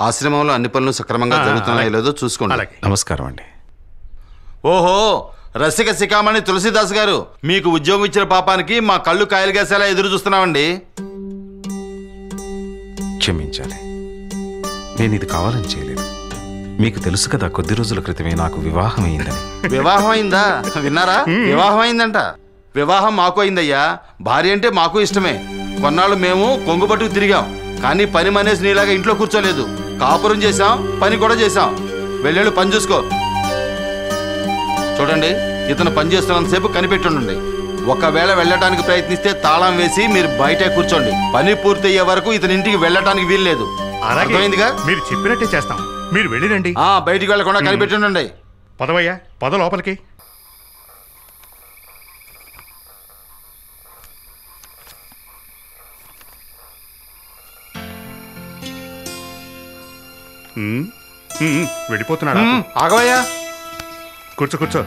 ఆశ్రమంలో అన్ని పనులు సక్రమంగా జరుగుతున్నాయో లేదో చూసుకోండి. నమస్కారం అండి. ఓహో, రసిక శిఖామణి తులసిదాస్ గారు, మీకు ఉద్యోగం ఇచ్చిన పాపానికి మా కళ్ళు కాయలు కాసేలా ఎదురు చూస్తున్నామండి. క్షమించాలి, నేను ఇది కావాలని చేయలేదు. మీకు తెలుసు కదా, కొద్ది రోజుల క్రితమే నాకు వివాహం అయిందని. వివాహం అయిందా? విన్నారా? వివాహం అయిందంట. వివాహం మాకు అయిందయ్యా. భార్య అంటే మాకు ఇష్టమే. కొన్నాళ్ళు మేము కొంగుబట్టుకు తిరిగాం, కానీ పని మనేసి నీలాగా ఇంట్లో కూర్చోలేదు. కాపురం చేశాం, పని కూడా చేశాం. వెళ్ళేళ్ళు పని చూసుకో. చూడండి, ఇతను పని చేస్తున్నంతసేపు కనిపెట్టుండండి. ఒకవేళ వెళ్ళటానికి ప్రయత్నిస్తే తాళం వేసి మీరు బయటే కూర్చోండి. పని పూర్తయ్యే వరకు ఇతని ఇంటికి వెళ్ళటానికి వీల్లేదు. అర్థమైందిగా? మీరు చెప్పినట్టే చేస్తాం. మీరు వెళ్ళిరండి. బయటికి వెళ్ళకుండా కనిపెట్టుండండి. పదవయ్యా, పద లోపలికి. వెళ్ళిపోతున్నాడా? ఆగవయ్యా. కూర్చో కూర్చో.